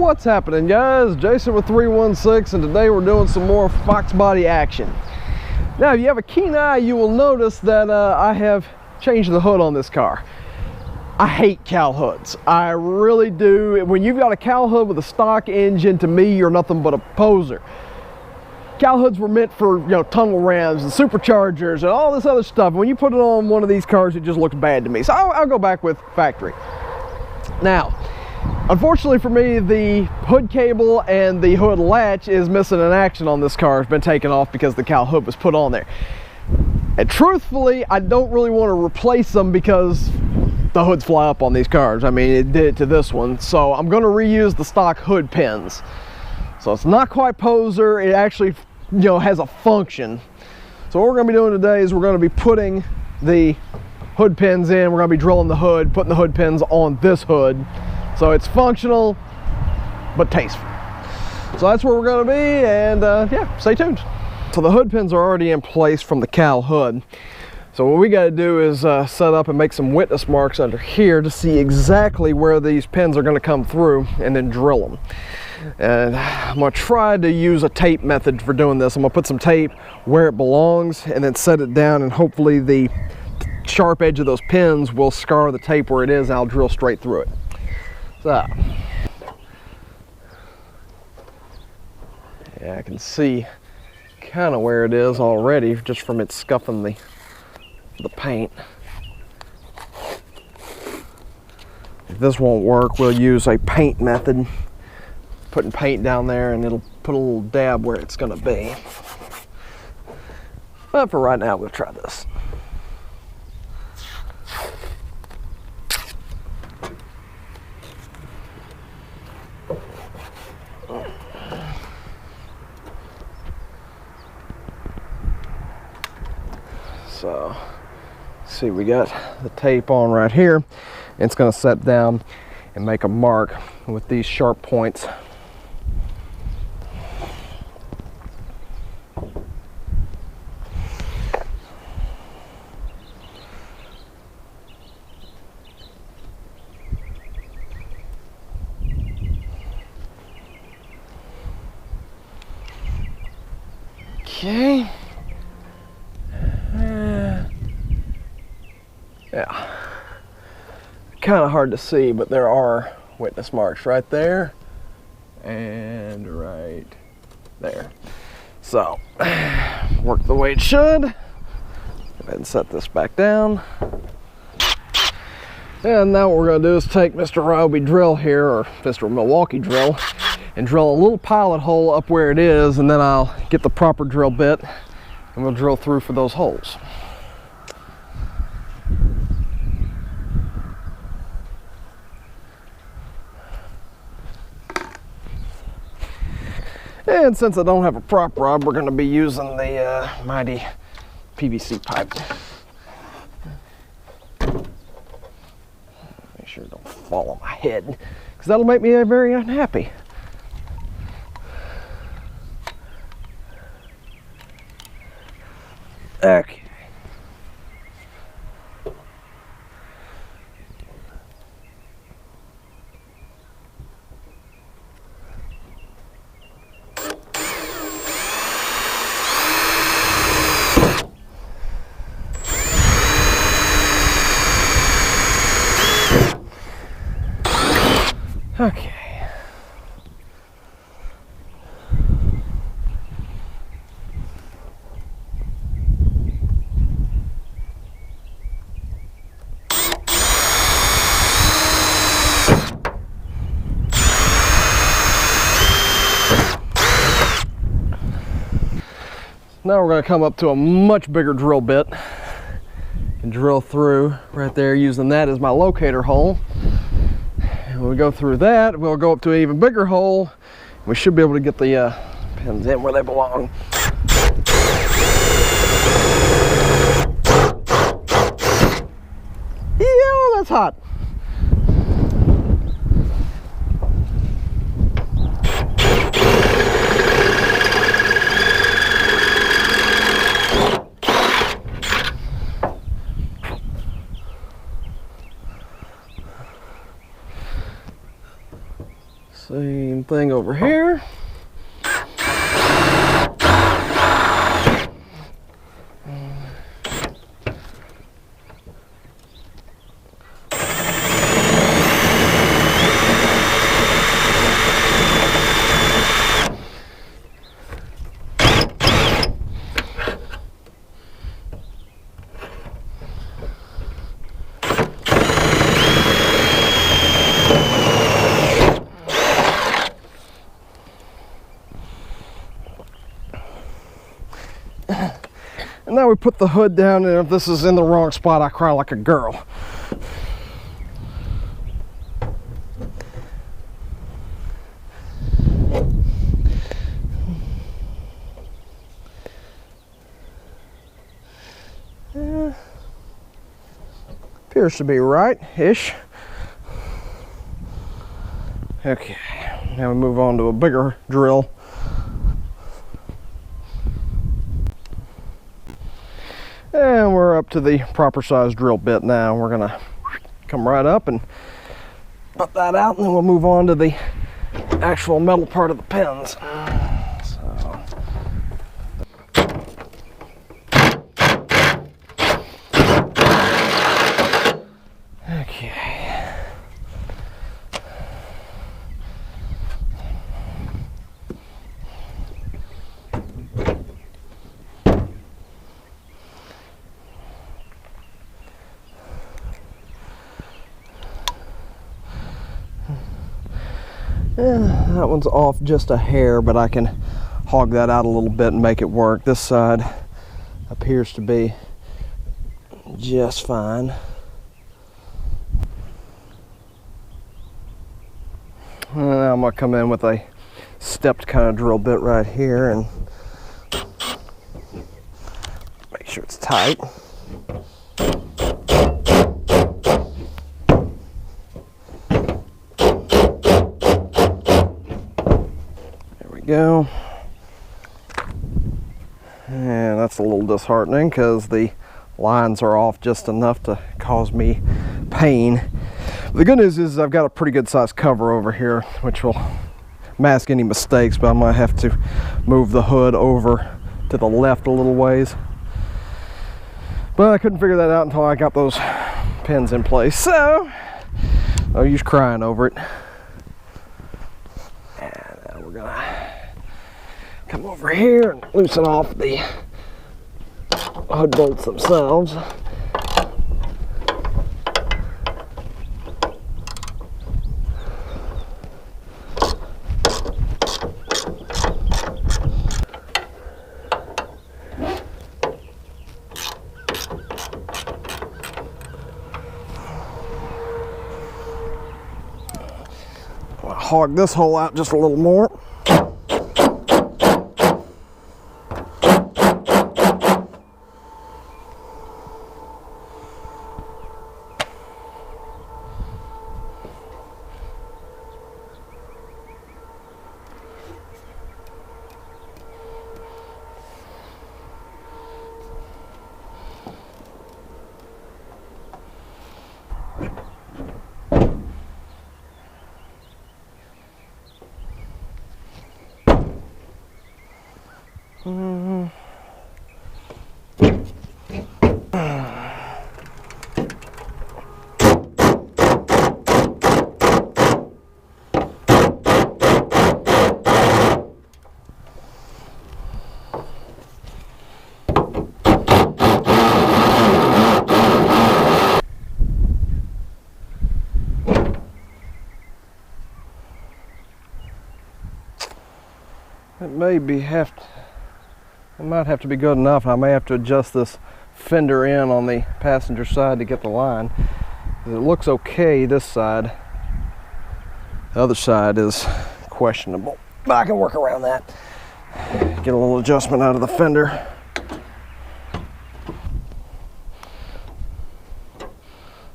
What's happening, guys? Jason with 316, and today we're doing some more Fox body action. Now, if you have a keen eye, you will notice that I have changed the hood on this car. I hate cowl hoods. I really do. When you've got a cowl hood with a stock engine, to me, you're nothing but a poser. Cowl hoods were meant for, tunnel rams and superchargers and all this other stuff. When you put it on one of these cars, it just looks bad to me. So I'll go back with factory. Now, unfortunately for me, the hood cable and the hood latch is missing in action on this car. It's been taken off because the cowl hood was put on there. And truthfully, I don't really want to replace them because the hoods fly up on these cars. I mean, it did it to this one. So I'm going to reuse the stock hood pins. So it's not quite poser. It actually, has a function. So what we're going to be doing today is we're going to be putting the hood pins in. We're going to be drilling the hood, putting the hood pins on this hood. So it's functional, but tasteful. So that's where we're going to be, and yeah, stay tuned. So the hood pins are already in place from the cowl hood. So what we got to do is set up and make some witness marks under here to see exactly where these pins are going to come through, and then drill them. And I'm going to try to use a tape method for doing this. I'm going to put some tape where it belongs and then set it down, and hopefully the sharp edge of those pins will scar the tape where it is, and I'll drill straight through it. So, yeah, I can see kind of where it is already just from it scuffing the paint. If this won't work, we'll use a paint method, putting paint down there, and it'll put a little dab where it's going to be. But for right now, we'll try this. So, see, we got the tape on right here. It's going to set down and make a mark with these sharp points. Okay. Yeah, kind of hard to see, but there are witness marks right there and right there. So, work the way it should. Go ahead and set this back down. And now what we're going to do is take Mr. Ryobi drill here, or Mr. Milwaukee drill, and drill a little pilot hole up where it is, and then I'll get the proper drill bit and we'll drill through for those holes. And since I don't have a prop rod, we're going to be using the mighty PVC pipe. Make sure it don't fall on my head, because that'll make me very unhappy. Okay. Okay. Now we're going to come up to a much bigger drill bit and drill through right there, using that as my locator hole. And when we go through that, we'll go up to an even bigger hole. We should be able to get the pins in where they belong. Yeah, that's hot. Same thing over here. And now we put the hood down, and if this is in the wrong spot, I cry like a girl. Appears to be right-ish. Okay, now we move on to a bigger drill. And we're up to the proper size drill bit now. We're gonna come right up and put that out, and then we'll move on to the actual metal part of the pins. Okay. That one's off just a hair, but I can hog that out a little bit and make it work. This side appears to be just fine. And now I'm going to come in with a stepped kind of drill bit right here and make sure it's tight. Go. And that's a little disheartening because the lines are off just enough to cause me pain. The good news is I've got a pretty good size cover over here which will mask any mistakes, but I might have to move the hood over to the left a little ways. But I couldn't figure that out until I got those pins in place, so I'll use crying over it. And now we're gonna come over here and loosen off the hood bolts themselves. I'll hog this hole out just a little more. It might have to be good enough. I may have to adjust this fender in on the passenger side to get the line. It looks okay this side. The other side is questionable, but I can work around that. Get a little adjustment out of the fender.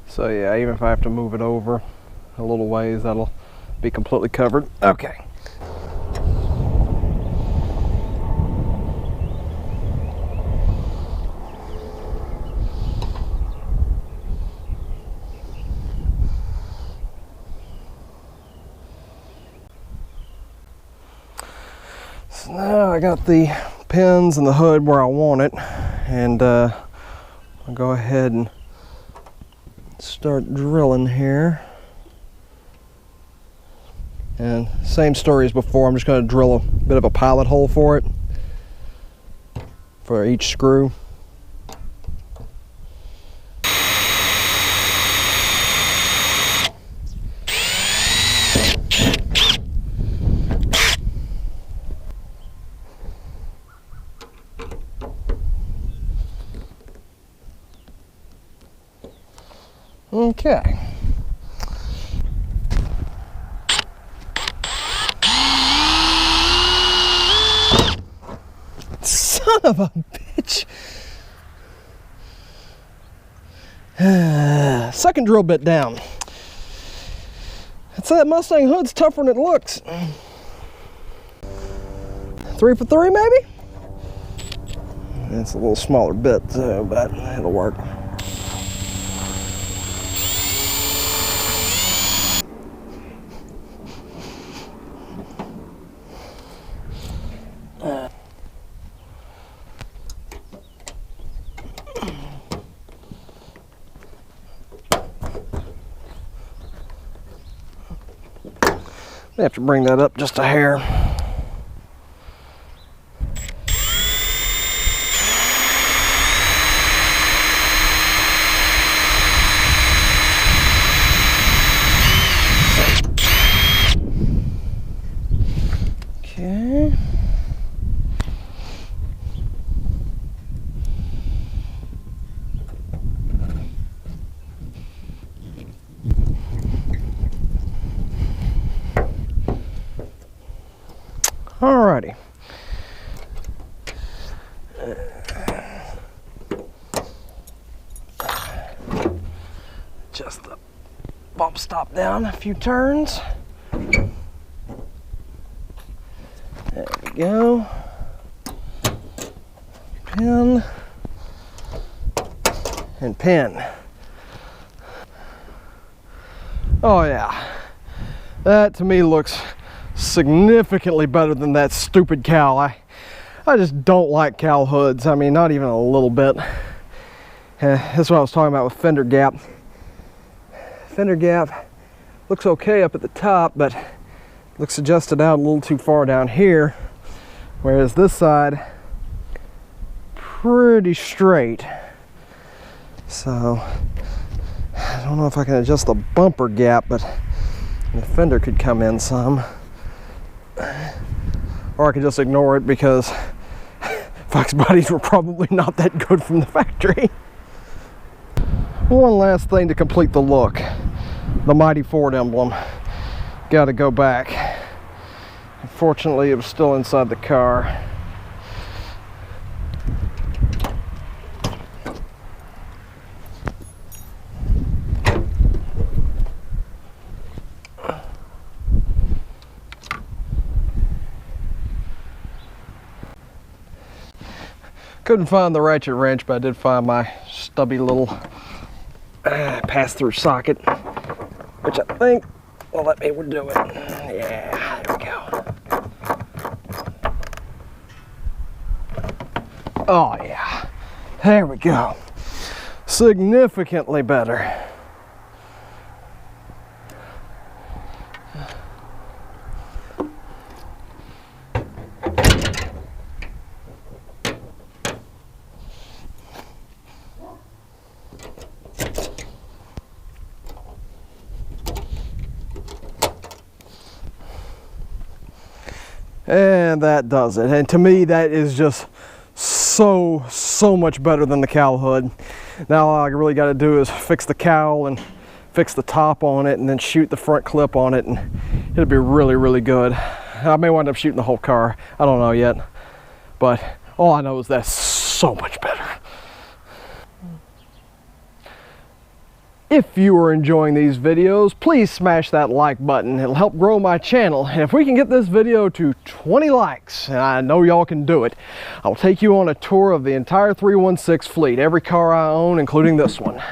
So yeah, even if I have to move it over a little ways, that'll be completely covered. Okay. So now I got the pins and the hood where I want it, and I'll go ahead and start drilling here. And same story as before, I'm just going to drill a bit of a pilot hole for it, for each screw. Okay. Son of a bitch. Second drill bit down. I'd say that Mustang hood's tougher than it looks. 3 for 3 maybe? It's a little smaller bit too, but it'll work. I have to bring that up just a hair. Okay. Alrighty. Just the bump stop down a few turns. There we go. Pin and pin. Oh yeah, that to me looks significantly better than that stupid cowl. I just don't like cowl hoods. I mean, not even a little bit. That's what I was talking about with fender gap. Fender gap looks okay up at the top, but looks adjusted out a little too far down here, whereas this side pretty straight. So I don't know if I can adjust the bumper gap, but the fender could come in some. Or I could just ignore it because Fox bodies were probably not that good from the factory. One last thing to complete the look. The Mighty Ford emblem. Got to go back. Unfortunately, it was still inside the car. Couldn't find the ratchet wrench, but I did find my stubby little pass-through socket, which I think will let me do it. Yeah, there we go. Oh yeah, there we go. Significantly better. And that does it. And to me, that is just so much better than the cowl hood. Now all I really got to do is fix the cowl and fix the top on it, and then shoot the front clip on it, and it'll be really good. I may wind up shooting the whole car. I don't know yet. But all I know is that's so much better. If you are enjoying these videos, please smash that like button. It'll help grow my channel. And if we can get this video to 20 likes, and I know y'all can do it, I'll take you on a tour of the entire 316 fleet, every car I own, including this one.